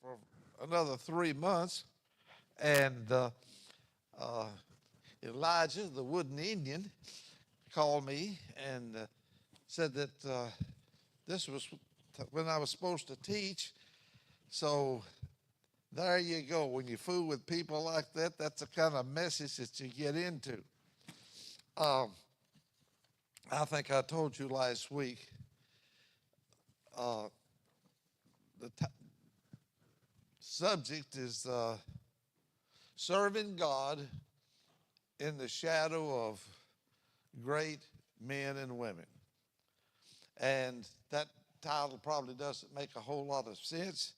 for another 3 months, and Elijah, the wooden Indian, called me and said that this was when I was supposed to teach. So there you go. When you fool with people like that, that's the kind of message that you get into. Um, I think I told you last week uh, the subject is serving God in the shadow of great men and women. And that title probably doesn't make a whole lot of sense,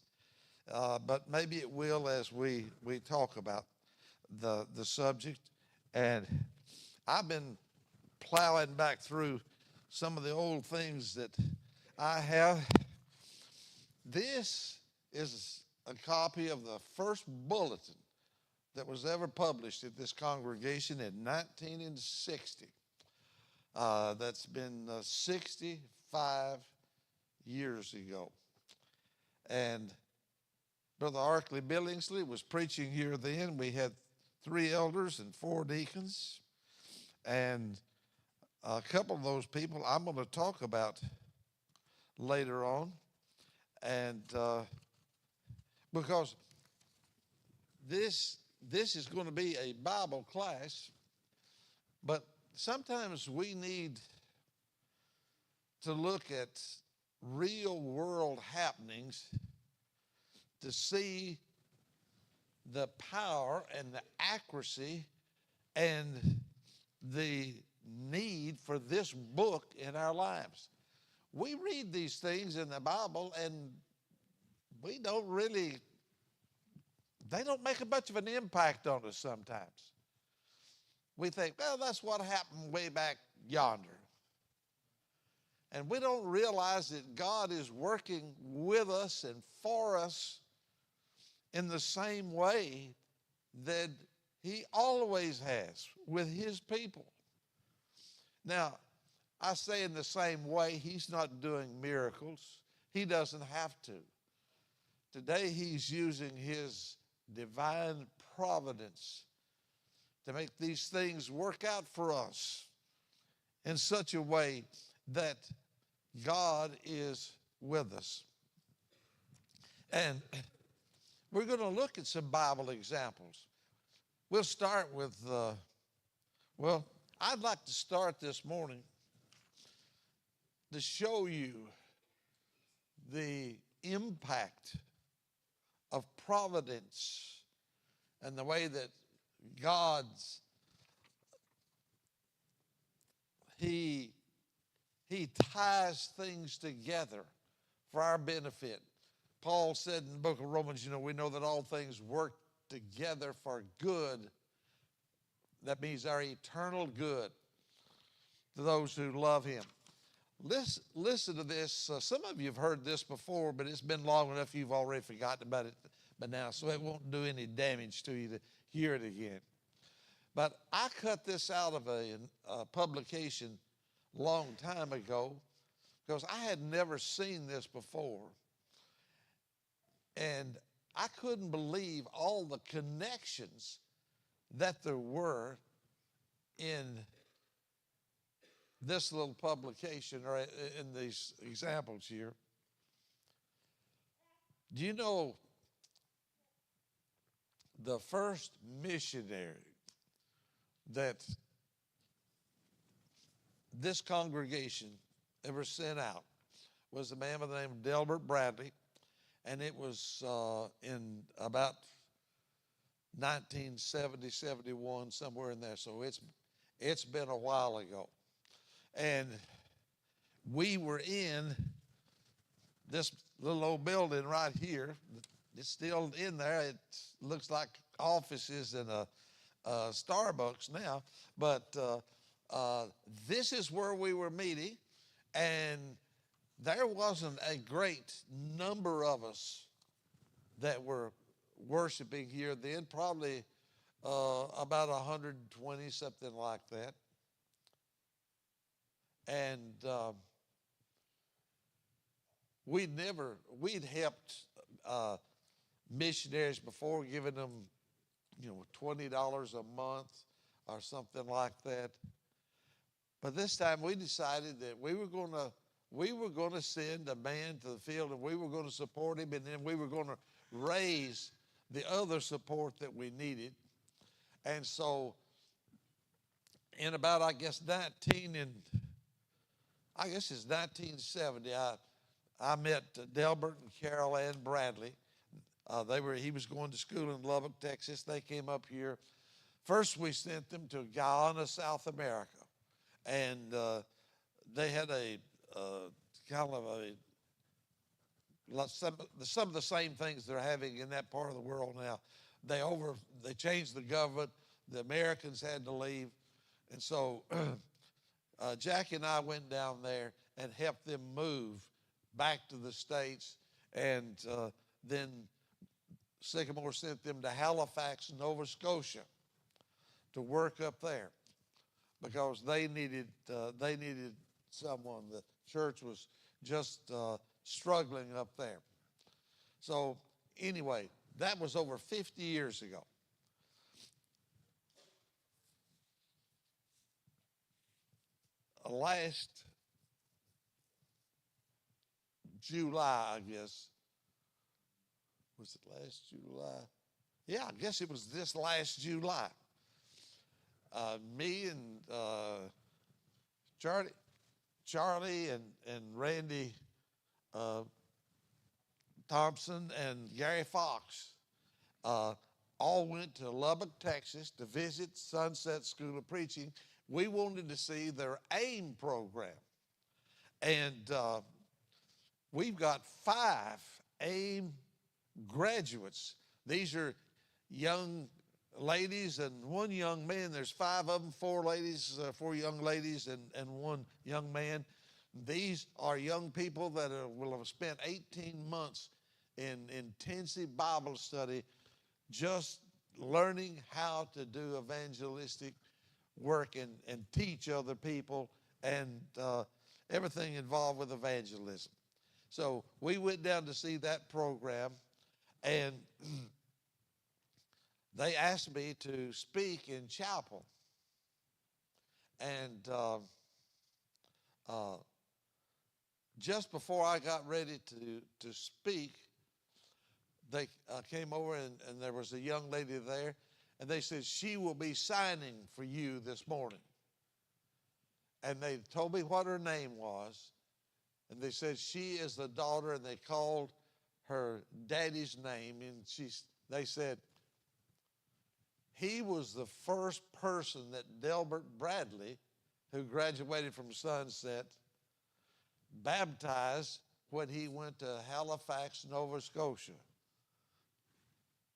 but maybe it will as we talk about the subject. And I've been plowing back through some of the old things that I have. This is a copy of the first bulletin that was ever published at this congregation in 1960. That's been 65 years ago. And Brother Arkley Billingsley was preaching here then. We had 3 elders and 4 deacons. And a couple of those people I'm going to talk about later on. And because this is going to be a Bible class, but sometimes we need to look at real world happenings to see the power and the accuracy and the need for this book in our lives. We read these things in the Bible and we don't really, they don't make much of an impact on us sometimes. We think, well, that's what happened way back yonder. And we don't realize that God is working with us and for us in the same way that he always has with his people. Now, I say in the same way, he's not doing miracles. He doesn't have to. Today, he's using his divine providence to make these things work out for us in such a way that God is with us. And we're going to look at some Bible examples. We'll start with, I'd like to start this morning to show you the impact of providence and the way that God's, he ties things together for our benefit. Paul said in the book of Romans, we know that all things work together for good. That means our eternal good to those who love him. Listen to this. Some of you have heard this before, but it's been long enough you've already forgotten about it by now, so it won't do any damage to you to hear it again. But I cut this out of a publication a long time ago because I had never seen this before. And I couldn't believe all the connections that there were in this little publication or in these examples here. Do you know the first missionary that this congregation ever sent out was a man by the name of Delbert Bradley, and it was in about 1970, 71, somewhere in there. So it's been a while ago. And we were in this little old building right here. It's still in there. It looks like offices and a Starbucks now. But this is where we were meeting. And there wasn't a great number of us that were worshiping here then, probably about 120, something like that. And we'd helped missionaries before, giving them, $20 a month or something like that. But this time we decided that we were going to send a man to the field, and we were going to support him, and then we were going to raise the other support that we needed. And so in about, I guess it's 1970, I met Delbert and Carol Ann Bradley. He was going to school in Lubbock, Texas. They came up here. First, we sent them to Guyana, South America, and they had a kind of some of the same things they're having in that part of the world now. They changed the government. The Americans had to leave, and so Jackie and I went down there and helped them move back to the States, and then Sycamore sent them to Halifax, Nova Scotia, to work up there because they needed someone. The church was just struggling up there. So anyway, that was over 50 years ago. Last July, I guess. Was it last July? Yeah, I guess it was this last July. Me and Charlie and Randy Thompson and Gary Fox all went to Lubbock, Texas to visit Sunset School of Preaching. We wanted to see their AIM program. And we've got 5 AIM graduates. These are young ladies and 1 young man. There's 5 of them, 4 young ladies and 1 young man. These are young people that will have spent 18 months in intensive Bible study just learning how to do evangelistic work and teach other people and everything involved with evangelism. So we went down to see that program, and they asked me to speak in chapel. And just before I got ready to speak, they came over, and there was a young lady there, and they said, she will be signing for you this morning. And they told me what her name was, and they said she is the daughter, and they called her daddy's name, and they said, he was the first person that Delbert Bradley, who graduated from Sunset, baptized when he went to Halifax, Nova Scotia.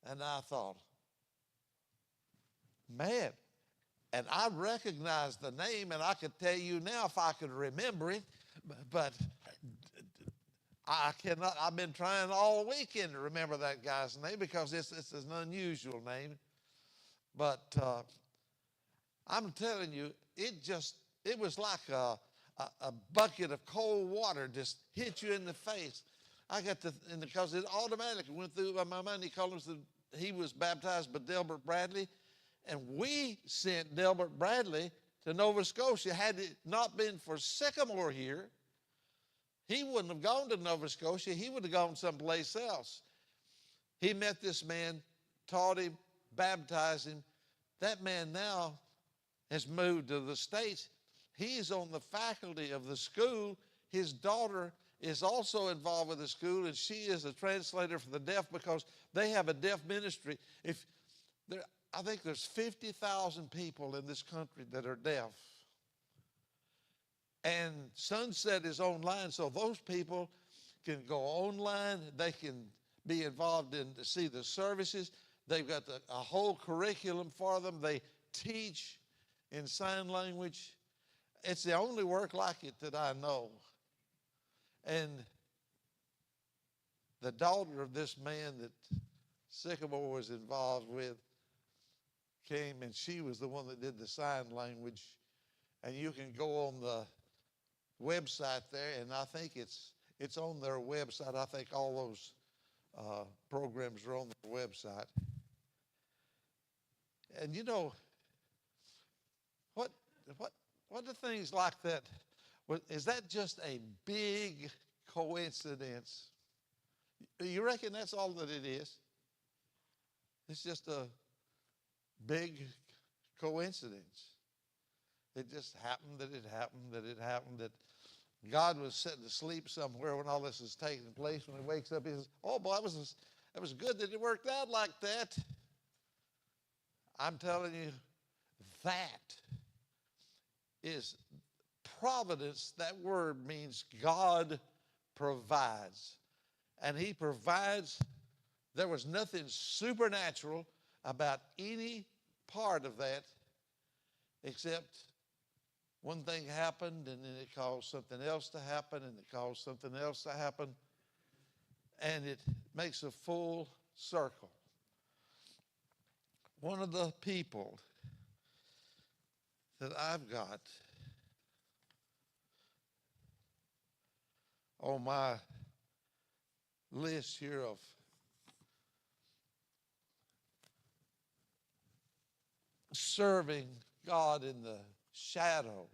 And I thought, man, and I recognized the name, and I could tell you now if I could remember it, but I cannot. I've been trying all weekend to remember that guy's name because it's an unusual name. But I'm telling you, it was like a bucket of cold water just hit you in the face. I got because it automatically went through my mind. He was baptized by Delbert Bradley, and we sent Delbert Bradley to Nova Scotia. Had it not been for Sycamore here, he wouldn't have gone to Nova Scotia. He would have gone someplace else. He met this man, taught him, baptized him. That man now has moved to the States. He's on the faculty of the school. His daughter is also involved with the school, and she is a translator for the deaf because they have a deaf ministry. I think there's 50,000 people in this country that are deaf. And Sunset is online, so those people can go online. They can be involved to see the services. They've got a whole curriculum for them. They teach in sign language. It's the only work like it that I know. And the daughter of this man that Sycamore was involved with came, and she was the one that did the sign language. And you can go on the website there, and I think it's on their website. I think all those programs are on their website. And you know, what, what, what do things like that, is that just a big coincidence? You reckon that's all that it is? It's just a big coincidence. It just happened that it happened that it happened that God was sitting asleep somewhere when all this is taking place. When he wakes up, he says, oh boy, that was good that it worked out like that. I'm telling you, that is providence. That word means God provides. And he provides. There was nothing supernatural about any part of that except one thing happened, and then it caused something else to happen, and it caused something else to happen, and it makes a full circle. One of the people that I've got on my list here of serving God in the shadow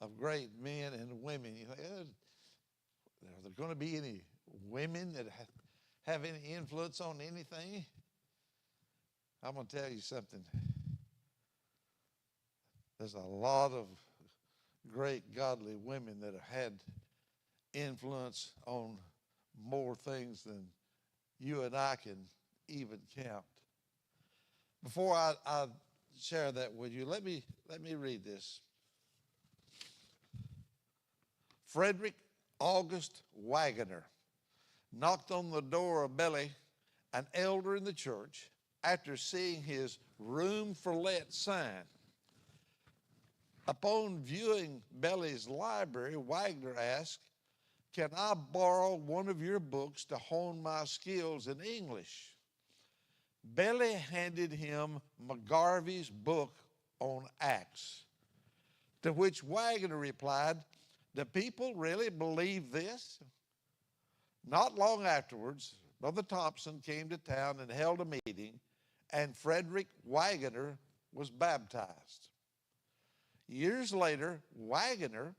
of great men and women. You think, are there going to be any women that have any influence on anything? I'm going to tell you something. There's a lot of great godly women that have had influence on more things than you and I can even count. Before I share that with you, let me read this. Frederick August Wagoner knocked on the door of Belly, an elder in the church, after seeing his room for let sign. Upon viewing Belly's library, Wagner asked, can I borrow one of your books to hone my skills in English? Belly handed him McGarvey's book on Acts, to which Wagner replied, do people really believe this? Not long afterwards, Brother Thompson came to town and held a meeting, and Frederick Wagner was baptized. Years later, Wagner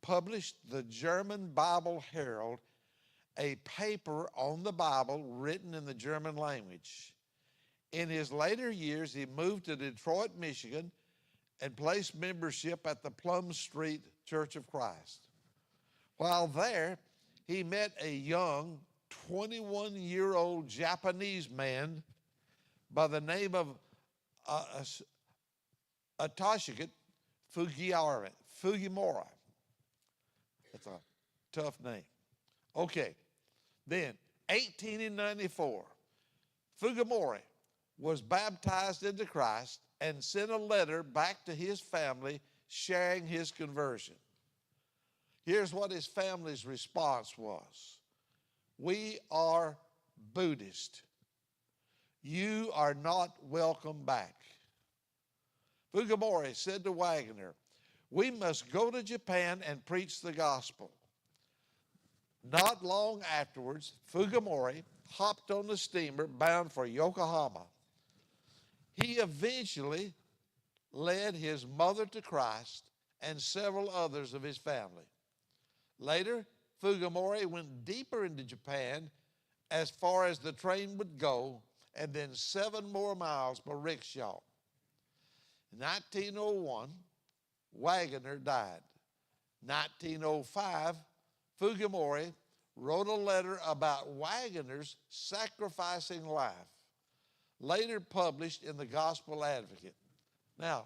published the German Bible Herald, a paper on the Bible written in the German language. In his later years, he moved to Detroit, Michigan, and placed membership at the Plum Street Church of Christ. While there, he met a young 21-year-old Japanese man by the name of Atashika Fujimura. That's a tough name. Okay, then 1894, Fujimura was baptized into Christ and sent a letter back to his family sharing his conversion. Here's what his family's response was. We are Buddhist. You are not welcome back. Fujimura said to Wagner, we must go to Japan and preach the gospel. Not long afterwards, Fujimura hopped on the steamer bound for Yokohama. He eventually led his mother to Christ and several others of his family. Later, Fujimura went deeper into Japan as far as the train would go, and then 7 more miles by rickshaw. In 1901, Wagner died. 1905, Fujimura wrote a letter about Wagner's sacrificing life, later published in the Gospel Advocate. Now,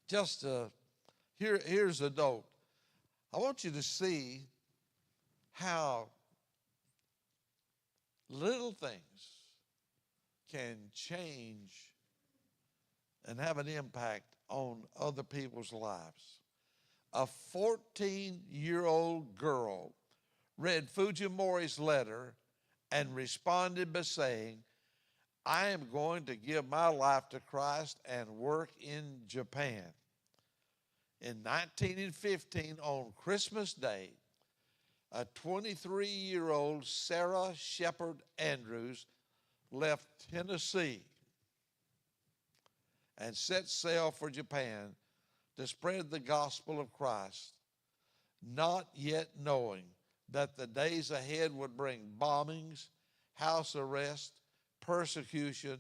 just here's a note. I want you to see how little things can change and have an impact on other people's lives. A 14-year-old girl read Fujimura's letter and responded by saying, I am going to give my life to Christ and work in Japan. In 1915, on Christmas Day, a 23-year-old Sarah Shepherd Andrews left Tennessee and set sail for Japan to spread the gospel of Christ, not yet knowing that the days ahead would bring bombings, house arrest, persecution,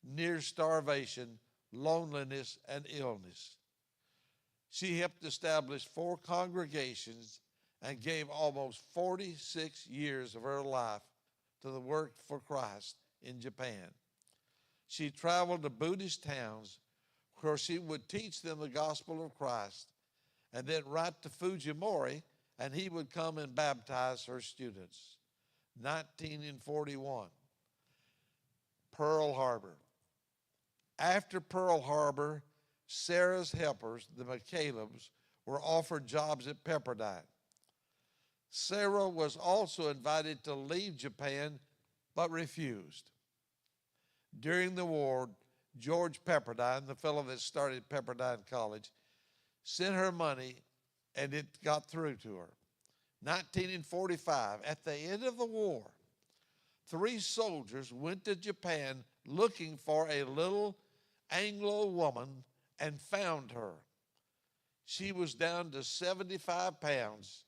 near starvation, loneliness, and illness. She helped establish 4 congregations and gave almost 46 years of her life to the work for Christ in Japan. She traveled to Buddhist towns where she would teach them the gospel of Christ and then write to Fujimori, and he would come and baptize her students. 1941, Pearl Harbor. After Pearl Harbor, Sarah's helpers, the McCalebs, were offered jobs at Pepperdine. Sarah was also invited to leave Japan, but refused. During the war, George Pepperdine, the fellow that started Pepperdine College, sent her money, and it got through to her. 1945, at the end of the war, 3 soldiers went to Japan looking for a little Anglo woman and found her. She was down to 75 pounds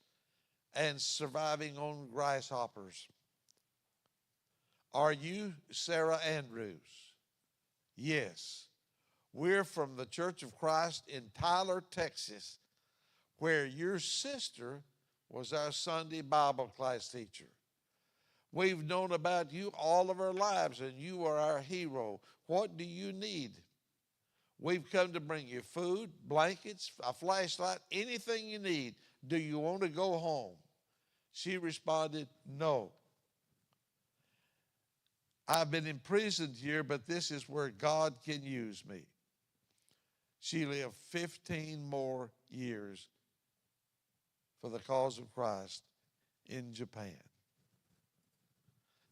and surviving on grasshoppers. Are you Sarah Andrews? Yes. We're from the Church of Christ in Tyler, Texas, where your sister was our Sunday Bible class teacher. We've known about you all of our lives, and you are our hero. What do you need? We've come to bring you food, blankets, a flashlight, anything you need. Do you want to go home? She responded, no. I've been imprisoned here, but this is where God can use me. She lived 15 more years for the cause of Christ in Japan.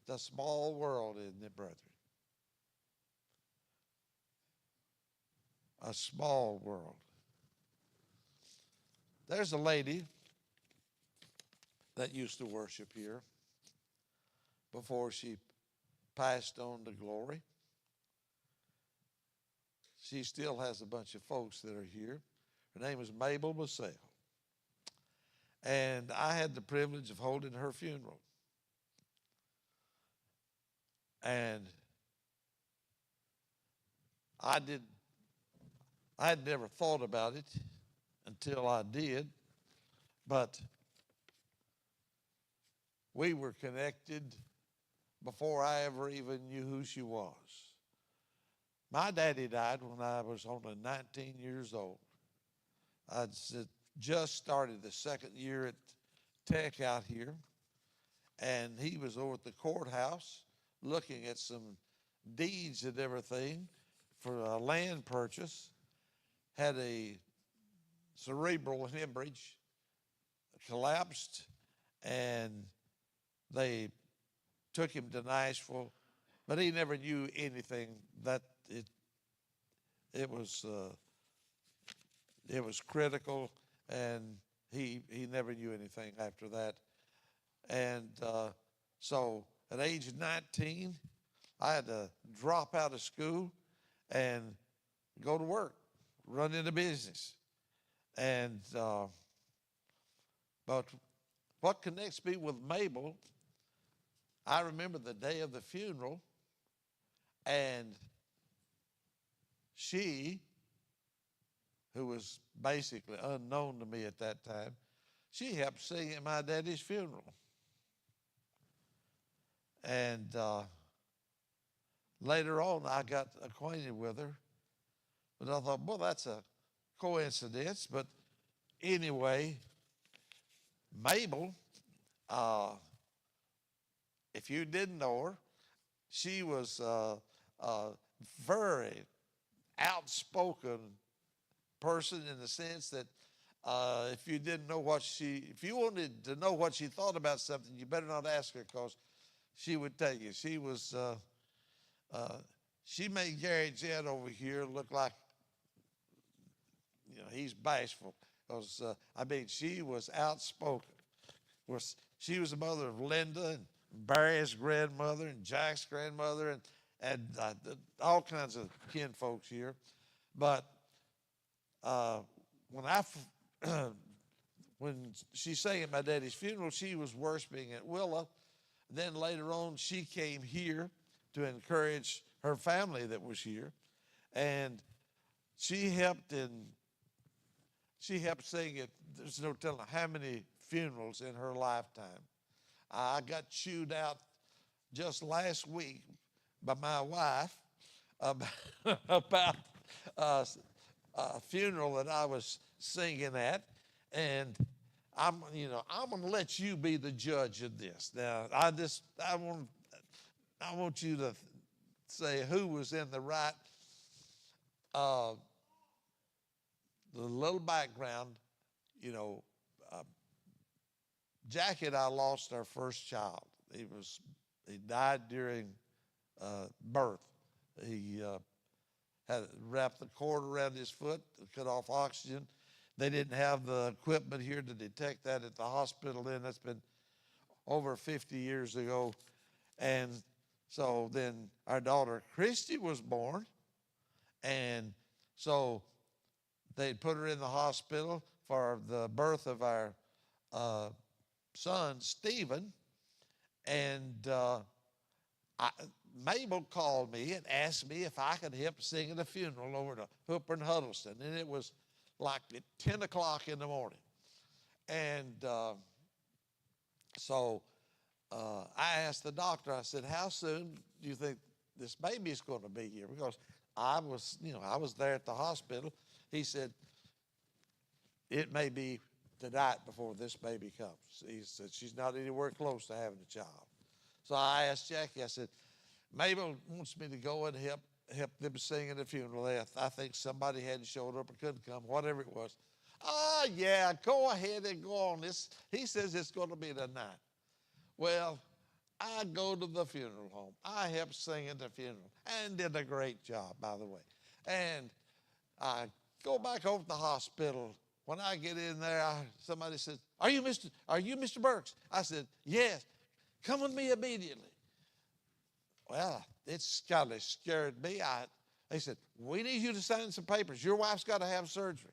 It's a small world, isn't it, brethren? A small world. There's a lady that used to worship here before she passed on to glory. She still has a bunch of folks that are here. Her name is Mabel Massell. And I had the privilege of holding her funeral. And I had never thought about it until I did, but we were connected before I ever even knew who she was. My daddy died when I was only 19 years old. I'd just started the second year at Tech out here, and he was over at the courthouse looking at some deeds and everything for a land purchase, had a cerebral hemorrhage, collapsed, and they took him to Nashville, but he never knew anything. That it was critical, and he never knew anything after that. And so at age 19, I had to drop out of school and go to work, run into business. And but what connects me with Mabel, I remember the day of the funeral, and she, who was basically unknown to me at that time, she helped sing at my daddy's funeral. And later on, I got acquainted with her. But I thought, well, that's a coincidence. But anyway, Mabel, if you didn't know her, she was a very outspoken person in the sense that if you wanted to know what she thought about something, you better not ask her, because she would tell you. She was, she made Gary Jett over here look like, he's bashful. Because, she was outspoken. She was the mother of Linda and Barry's grandmother and Jack's grandmother and all kinds of kin folks here. But uh, when when she sang at my daddy's funeral, she was worshiping at Willa. Then later on, she came here to encourage her family that was here, and she helped sing at, there's no telling how many funerals in her lifetime. I got chewed out just last week by my wife about, about a funeral that I was singing at, and I'm going to let you be the judge of this. Now, I want you to say who was in the right. The little background, Jackie and I lost our first child. He died during birth. He had wrapped the cord around his foot, cut off oxygen. They didn't have the equipment here to detect that at the hospital then. That's been over 50 years ago. And so then our daughter Christy was born. And so they put her in the hospital for the birth of our son, Stephen. And Mabel called me and asked me if I could help sing at a funeral over to Hooper and Huddleston. And it was like at 10 o'clock in the morning. And so I asked the doctor, I said, how soon do you think this baby is going to be here? Because I was there at the hospital. He said, it may be tonight before this baby comes. He said, she's not anywhere close to having a child. So I asked Jackie, I said, Mabel wants me to go and help them sing at the funeral. I think somebody hadn't showed up or couldn't come, whatever it was. Oh, yeah, go ahead and go on. He says it's going to be tonight. Well, I go to the funeral home. I helped sing at the funeral and did a great job, by the way. And I go back over to the hospital. When I get in there, somebody says, Are you Mr. Burks? I said, yes. Come with me immediately. Well, it's kind of scared me. They said, we need you to sign some papers. Your wife's got to have surgery.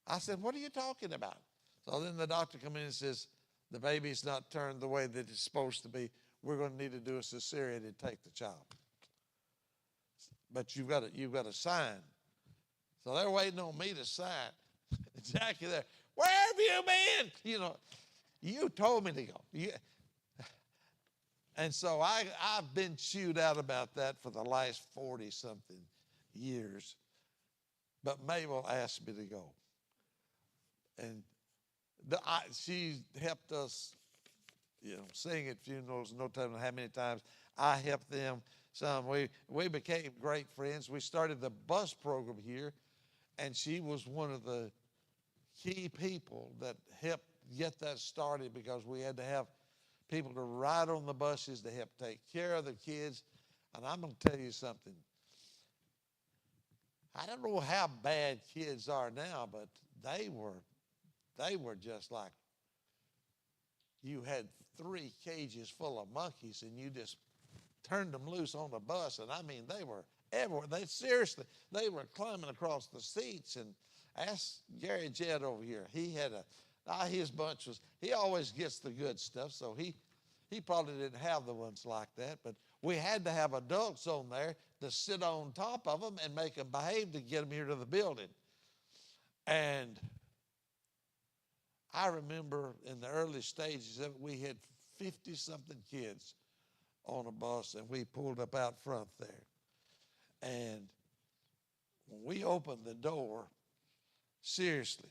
I said, what are you talking about? So then the doctor comes in and says, the baby's not turned the way that it's supposed to be. We're going to need to do a cesarean and take the child. But you've got to sign. So they're waiting on me to sign. Jackie there, where have you been? You told me to go. And so I've been chewed out about that for the last 40-something years. But Mabel asked me to go. And she helped us, sing at funerals, no telling how many times I helped them. Some we became great friends. We started the bus program here, and she was one of the key people that helped get that started because we had to have people to ride on the buses to help take care of the kids. And I'm going to tell you something. I don't know how bad kids are now, but they were just like you had 3 cages full of monkeys and you just turned them loose on the bus. And I mean, they were everywhere. They were climbing across the seats. And ask Gary Jedd over here. He had his bunch he always gets the good stuff. So he probably didn't have the ones like that. But we had to have adults on there to sit on top of them and make them behave to get them here to the building. And I remember in the early stages of it, we had 50-something kids on a bus, and we pulled up out front there. And when we opened the door, seriously,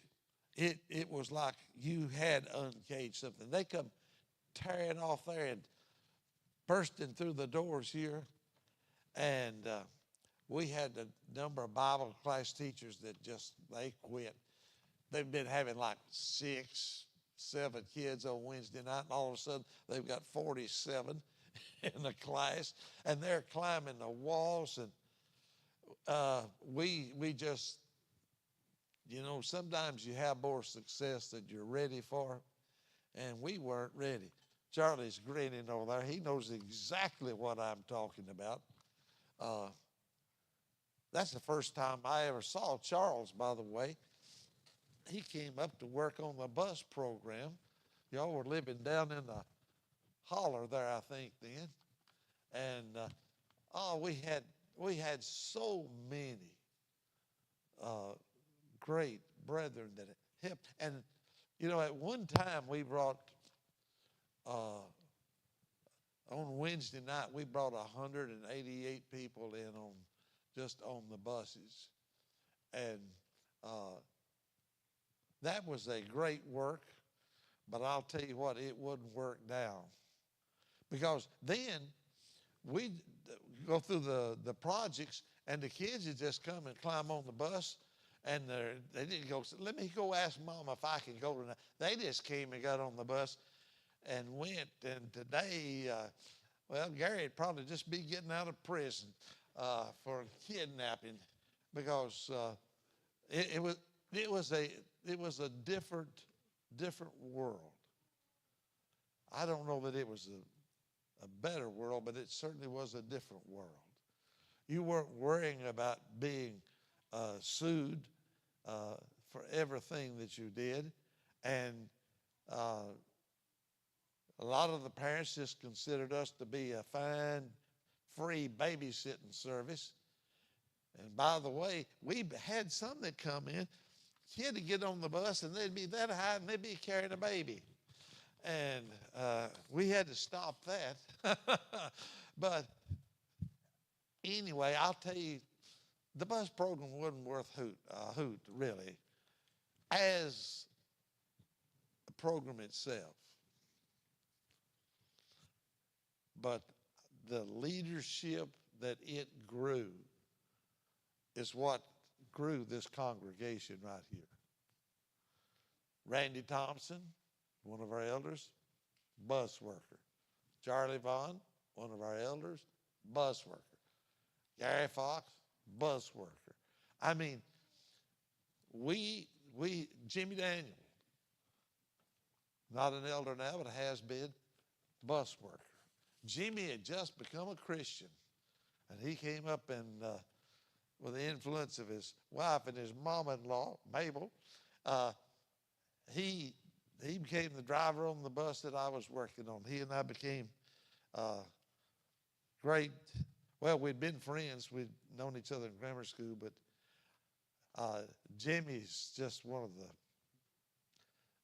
it was like you had uncaged something. They come tearing off there and bursting through the doors here. And we had a number of Bible class teachers that they quit. They've been having like 6, 7 kids on Wednesday night, and all of a sudden they've got 47 in the class, and they're climbing the walls. And we just, sometimes you have more success than you're ready for. and we weren't ready. Charlie's grinning over there. He knows exactly what I'm talking about. Uh, that's the first time I ever saw Charles, by the way. He came up to work on the bus program. Y'all were living down in the holler there, I think, then. And we had so many great brethren that helped. And at one time we brought on Wednesday night we brought 188 people in just on the buses, and that was a great work. But I'll tell you what, it wouldn't work now, because then we go through the projects, and the kids would just come and climb on the bus, and they didn't go, let me go ask Mama if I can go tonight. They just came and got on the bus and went. And today, Gary'd probably just be getting out of prison for kidnapping, because it was a different world. I don't know that it was a better world, but it certainly was a different world. You weren't worrying about being sued for everything that you did, and a lot of the parents just considered us to be a fine, free babysitting service. And by the way, we had some that come in. Kid to get on the bus, and they'd be that high, and they'd be carrying a baby. And we had to stop that. But anyway, I'll tell you, the bus program wasn't worth a hoot, really, as a program itself. But the leadership that it grew is what grew this congregation right here. Randy Thompson, one of our elders, bus worker. Charlie Vaughn, one of our elders, bus worker. Gary Fox, bus worker. I mean, Jimmy Daniel, not an elder now, but has been, bus worker. Jimmy had just become a Christian, and he came up and with the influence of his wife and his mom-in-law, Mabel, he became the driver on the bus that I was working on. He and I became great. Well, we'd been friends. We'd known each other in grammar school, but Jimmy's just one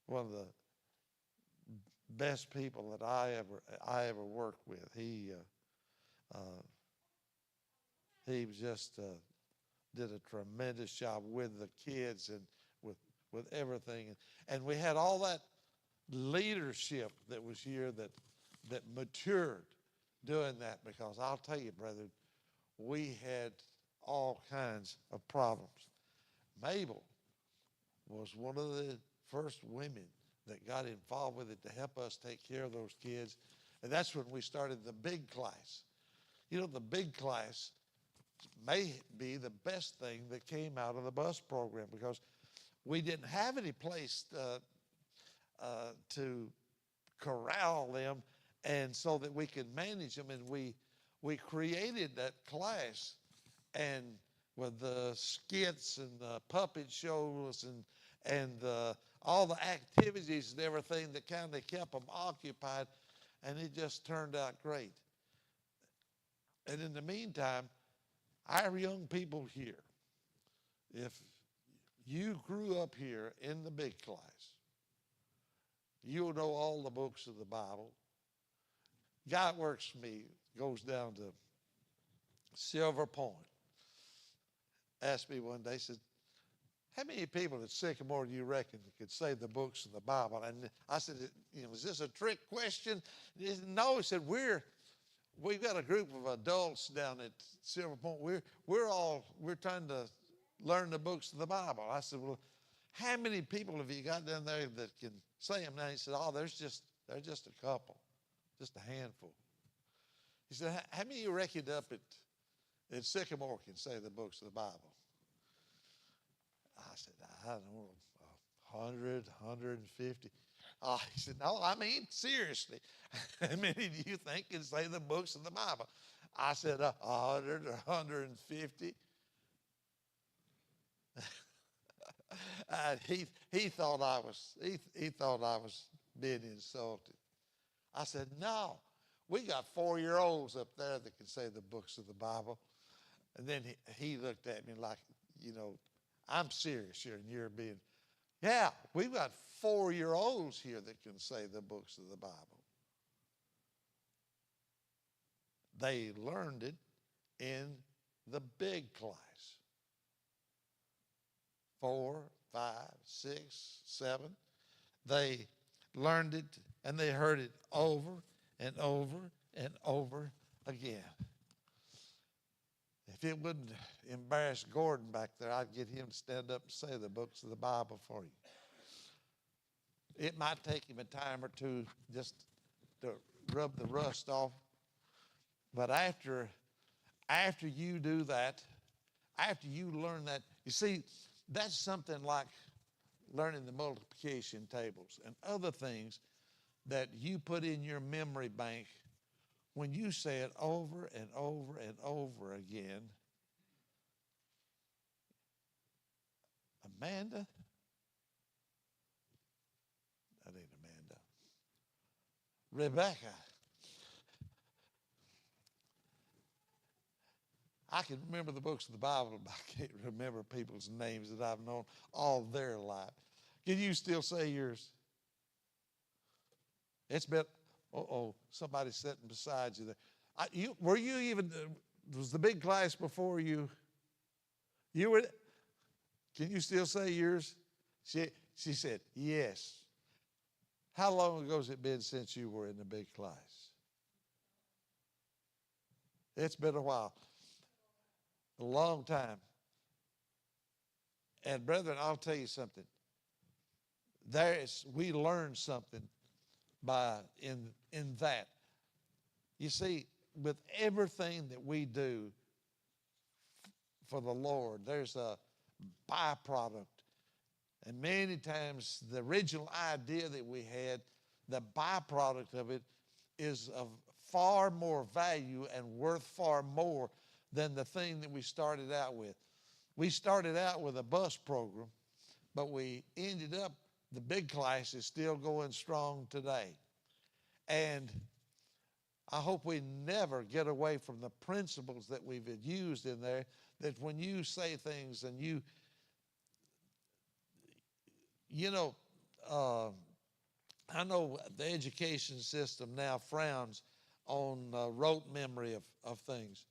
of the best people that I ever worked with. He just did a tremendous job with the kids and with everything. And we had all that leadership that was here that matured doing that, because I'll tell you, brethren, we had all kinds of problems. Mabel was one of the first women that got involved with it to help us take care of those kids. And that's when we started the big class. The big class may be the best thing that came out of the bus program, because we didn't have any place to corral them, and so that we could manage them. And we created that class, and with the skits and the puppet shows and all the activities and everything that kind of kept them occupied, and it just turned out great. And in the meantime, our young people here, if you grew up here in the big class, you'll know all the books of the Bible. Guy that works for me goes down to Silver Point. Asked me one day, said, how many people at Sycamore do you reckon that could say the books of the Bible? And I said, is this a trick question? He said, no. He said, we've got a group of adults down at Silver Point. We're trying to learn the books of the Bible. I said, well, how many people have you got down there that can say them now? He said, there's just a couple, just a handful. He said, how many of you reckon up at Sycamore can say the books of the Bible? I said, I don't know, 100, 150. He said, no, I mean, seriously. How many do you think can say the books of the Bible? I said, 100 or 150. He thought I was being insulted. I said, no, we got 4-year-olds up there that can say the books of the Bible. And then he looked at me like, I'm serious here, and you're being, yeah, we've got 4-year-olds here that can say the books of the Bible. They learned it in the big class. 4, 5, 6, 7. They learned it and they heard it over and over and over again. If it wouldn't embarrass Gordon back there, I'd get him to stand up and say the books of the Bible for you. It might take him a time or two just to rub the rust off. But after you do that, after you learn that, you see, that's something like learning the multiplication tables and other things that you put in your memory bank. When you say it over and over and over again, Amanda, that ain't Amanda, Rebecca, I can remember the books of the Bible, but I can't remember people's names that I've known all their life. Can you still say yours? It's been, somebody sitting beside you there. Were you even, was the big class before you? You were, can you still say yours? She said, yes. How long ago has it been since you were in the big class? It's been a while. A long time. And brethren, I'll tell you something. We learn something in that. You see, with everything that we do for the Lord, there's a byproduct. And many times the original idea that we had, the byproduct of it is of far more value and worth far more than the thing that we started out with. We started out with a bus program, but we ended up, the big class is still going strong today. And I hope we never get away from the principles that we've used in there, that when you say things and I know the education system now frowns on rote memory of things.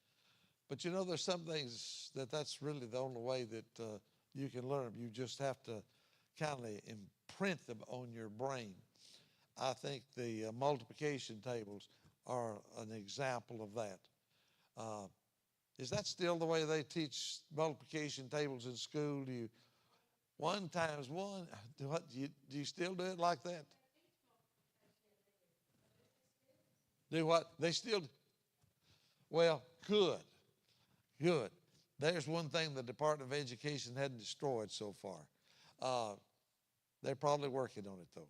But there's some things that's really the only way that you can learn them. You just have to kind of imprint them on your brain. I think the multiplication tables are an example of that. Is that still the way they teach multiplication tables in school? Do you 1 times 1? Do you still do it like that? Do what? They still. Well, good. There's one thing the Department of Education hadn't destroyed so far. They're probably working on it, though.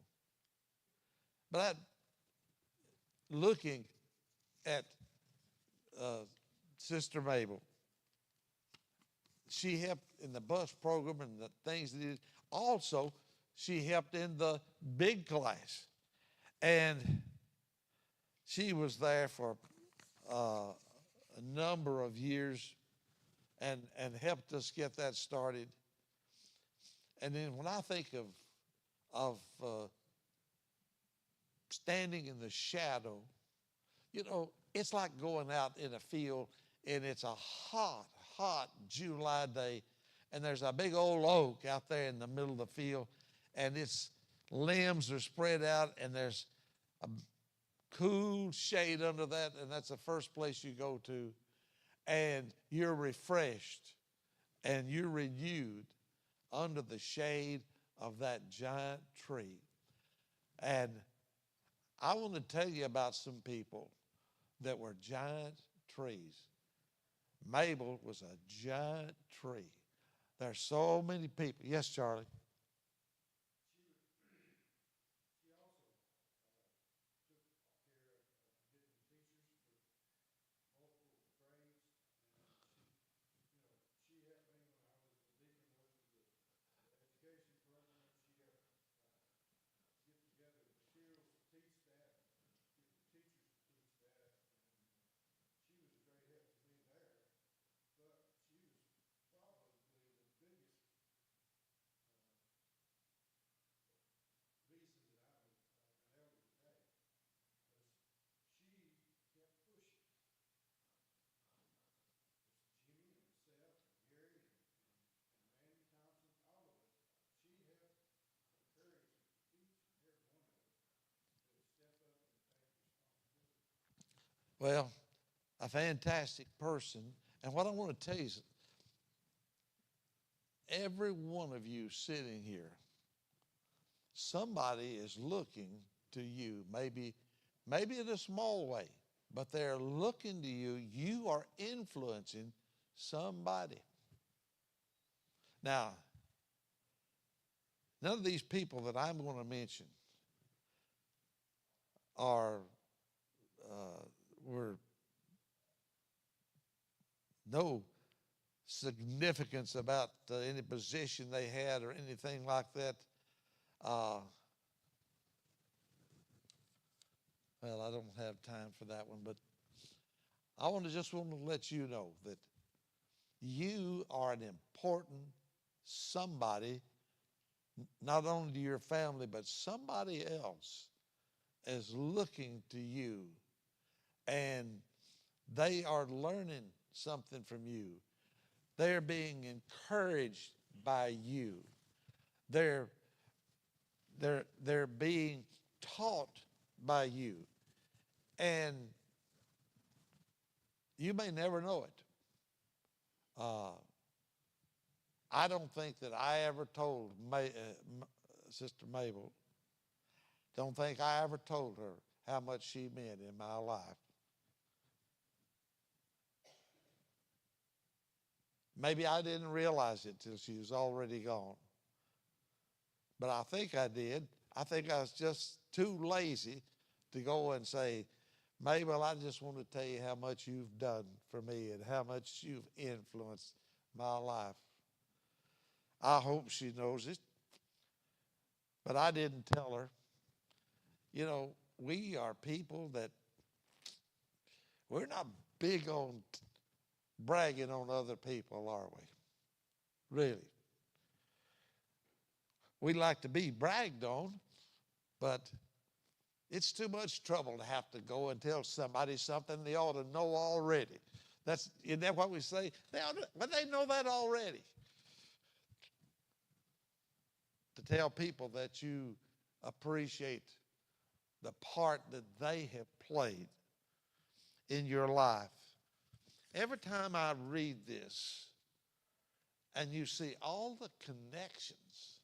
But looking at Sister Mabel, she helped in the bus program and the things that did. Also, she helped in the big class. And she was there for a number of years and helped us get that started. And then when I think of standing in the shadow, it's like going out in a field and it's a hot July day, and there's a big old oak out there in the middle of the field, and its limbs are spread out, and there's a cool shade under that, and that's the first place you go to, and you're refreshed and you're renewed under the shade of that giant tree. And I want to tell you about some people that were giant trees. Mabel was a giant tree. There's so many people. Yes, Charlie. Well, a fantastic person. And what I want to tell you is every one of you sitting here, somebody is looking to you, maybe in a small way, but they're looking to you. You are influencing somebody. Now, none of these people that I'm going to mention were no significance about any position they had or anything like that. Well, I don't have time for that one, but I want to let you know that you are an important somebody, not only to your family, but somebody else is looking to you, and they are learning something from you. They're being encouraged by you. They're being taught by you. And you may never know it. I don't think that I ever told Sister Mabel, don't think I ever told her how much she meant in my life. Maybe I didn't realize it till she was already gone. But I think I did. I think I was just too lazy to go and say, Mabel, I just want to tell you how much you've done for me and how much you've influenced my life. I hope she knows it. But I didn't tell her. You know, we are people that we're not big on bragging on other people, are we? Really. We like to be bragged on, but it's too much trouble to have to go and tell somebody something they ought to know already. Isn't that what we say? But they know that already. To tell people that you appreciate the part that they have played in your life. Every time I read this and you see all the connections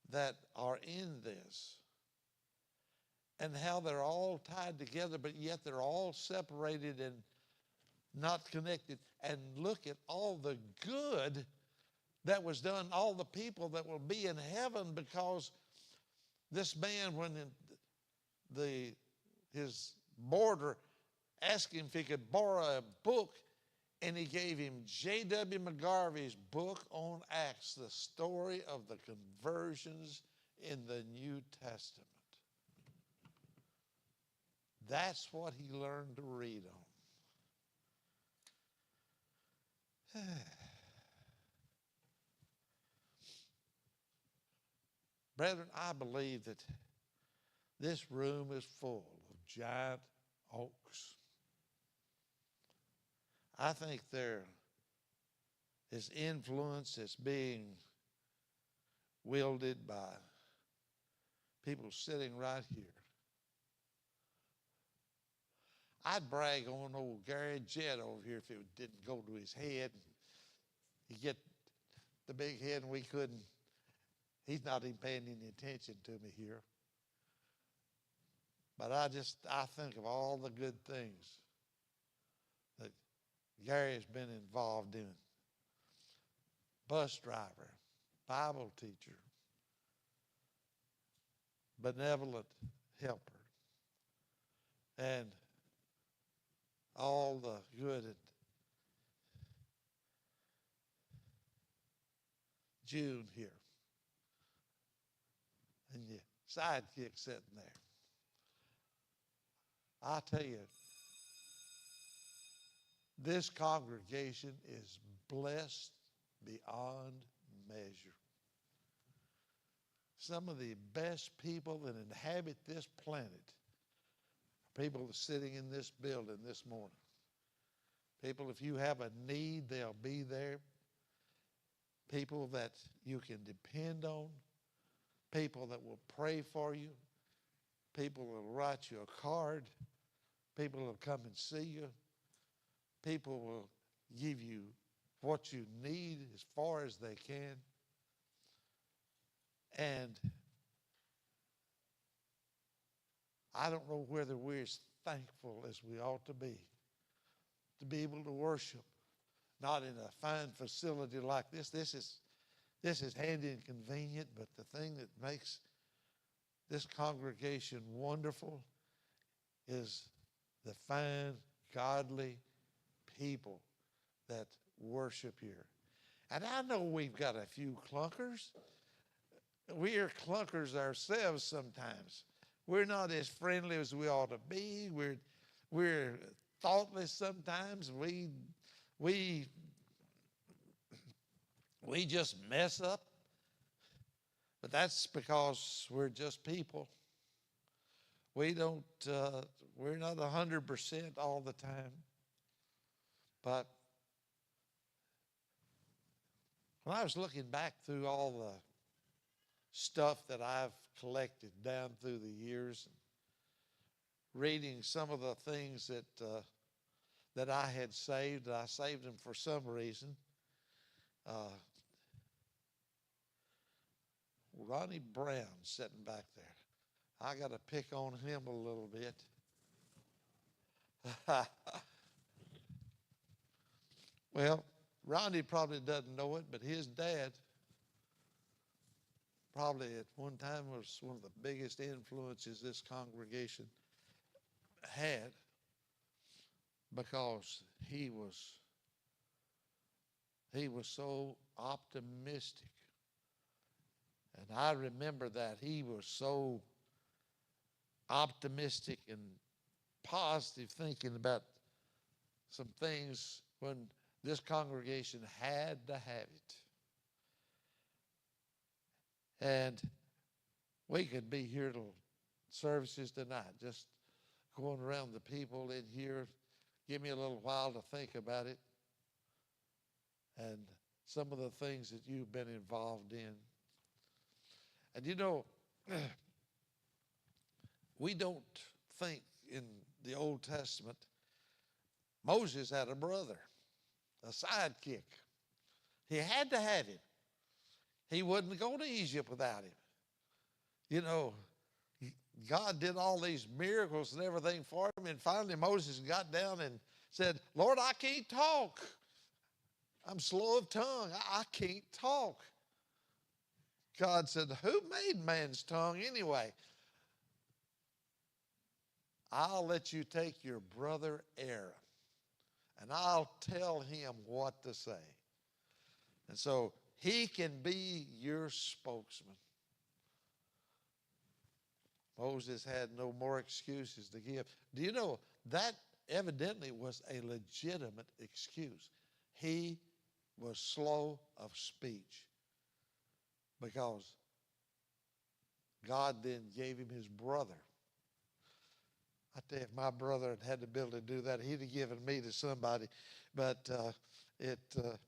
that are in this and how they're all tied together, but yet they're all separated and not connected, and look at all the good that was done, all the people that will be in heaven because this man, when his boarder asked him if he could borrow a book, and he gave him J.W. McGarvey's book on Acts, the story of the conversions in the New Testament. That's what he learned to read on. Brethren, I believe that this room is full of giant oaks. I think there is influence that's being wielded by people sitting right here. I'd brag on old Gary Jett over here if it didn't go to his head. He'd get the big head and we couldn't. He's not even paying any attention to me here. But I think of all the good things that Gary has been involved in. Bus driver, Bible teacher, benevolent helper, and all the good at June here. And your sidekick sitting there. I tell you, this congregation is blessed beyond measure. Some of the best people that inhabit this planet are people sitting in this building this morning. People, if you have a need, they'll be there. People that you can depend on. People that will pray for you. People that will write you a card. People will come and see you. People will give you what you need as far as they can. And I don't know whether we're as thankful as we ought to be able to worship, not in a fine facility like this. This is handy and convenient, but the thing that makes this congregation wonderful is the fine, godly people that worship here. And I know we've got a few clunkers. We are clunkers ourselves sometimes. We're not as friendly as we ought to be. We're thoughtless sometimes. We just mess up. But that's because we're just people. We're not 100% all the time. But when I was looking back through all the stuff that I've collected down through the years, reading some of the things that I had saved, I saved them for some reason. Ronnie Brown sitting back there. I got to pick on him a little bit. Well, Ronnie probably doesn't know it, but his dad probably at one time was one of the biggest influences this congregation had, because he was so optimistic. And I remember that he was so optimistic and positive thinking about some things when this congregation had to have it. And we could be here till services tonight, just going around the people in here. Give me a little while to think about it and some of the things that you've been involved in. And you know, we don't think in the Old Testament, Moses had a brother, a sidekick. He had to have him. He wouldn't go to Egypt without him. You know, God did all these miracles and everything for him, and finally Moses got down and said, Lord, I can't talk. I'm slow of tongue. I can't talk. God said, who made man's tongue anyway? I'll let you take your brother Aaron, and I'll tell him what to say. And so he can be your spokesman. Moses had no more excuses to give. Do you know that evidently was a legitimate excuse? He was slow of speech because God then gave him his brother. I tell you, if my brother had had the ability to do that, he'd have given me to somebody. But it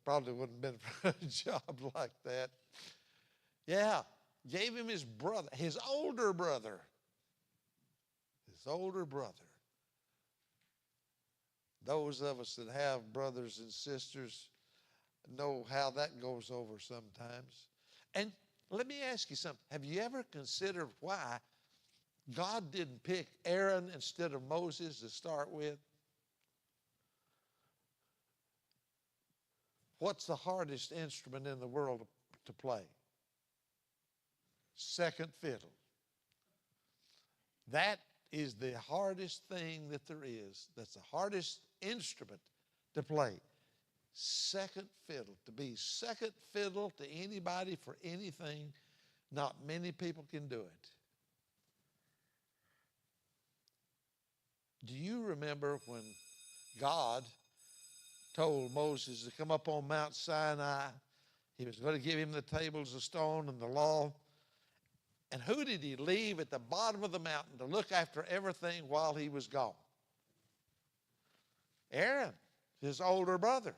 probably wouldn't have been for a job like that. Yeah, gave him his brother, his older brother. His older brother. Those of us that have brothers and sisters know how that goes over sometimes. And let me ask you something. Have you ever considered why God didn't pick Aaron instead of Moses to start with? What's the hardest instrument in the world to play? Second fiddle. That is the hardest thing that there is. That's the hardest instrument to play. Second fiddle. To be second fiddle to anybody for anything, not many people can do it. Do you remember when God told Moses to come up on Mount Sinai? He was going to give him the tables of stone and the law. And who did he leave at the bottom of the mountain to look after everything while he was gone? Aaron, his older brother.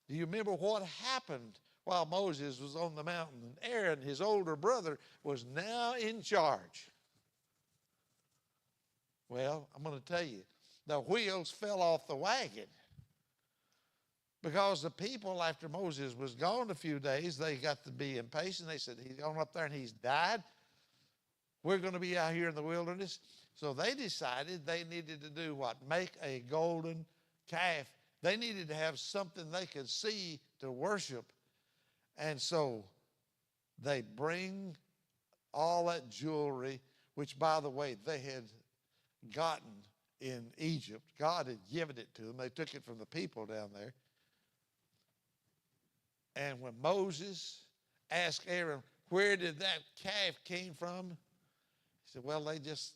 Do you remember what happened while Moses was on the mountain? And Aaron, his older brother, was now in charge. Well, I'm going to tell you, the wheels fell off the wagon because the people, after Moses was gone a few days, they got to be impatient. They said, he's gone up there and he's died. We're going to be out here in the wilderness. So they decided they needed to do what? Make a golden calf. They needed to have something they could see to worship. And so they bring all that jewelry, which, by the way, they had gotten in Egypt. God had given it to them. They took it from the people down there. And when Moses asked Aaron, where did that calf came from? He said, well, they just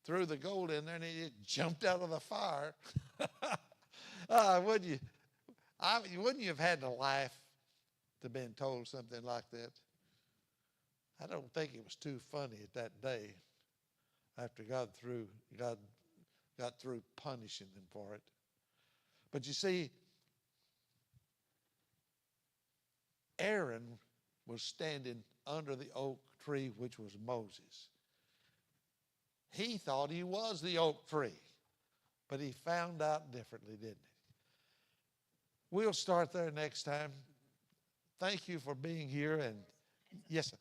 threw the gold in there and it jumped out of the fire. Wouldn't you have had to laugh to been told something like that? I don't think it was too funny at that day after God got through punishing them for it. But you see, Aaron was standing under the oak tree, which was Moses. He thought he was the oak tree, but he found out differently, didn't he? We'll start there next time. Thank you for being here. And yes, sir.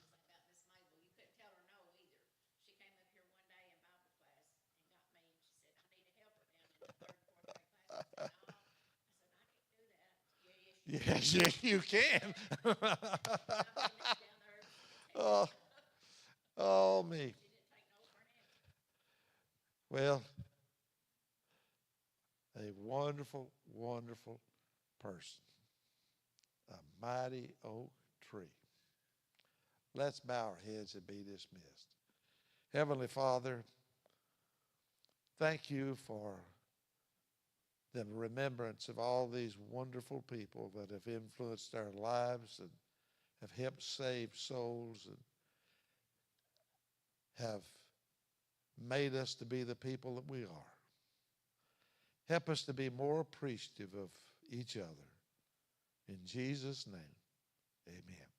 Yes, you can. oh, oh, me. Well, a wonderful, wonderful person. A mighty oak tree. Let's bow our heads and be dismissed. Heavenly Father, thank you for the remembrance of all these wonderful people that have influenced our lives and have helped save souls and have made us to be the people that we are. Help us to be more appreciative of each other. In Jesus' name, amen.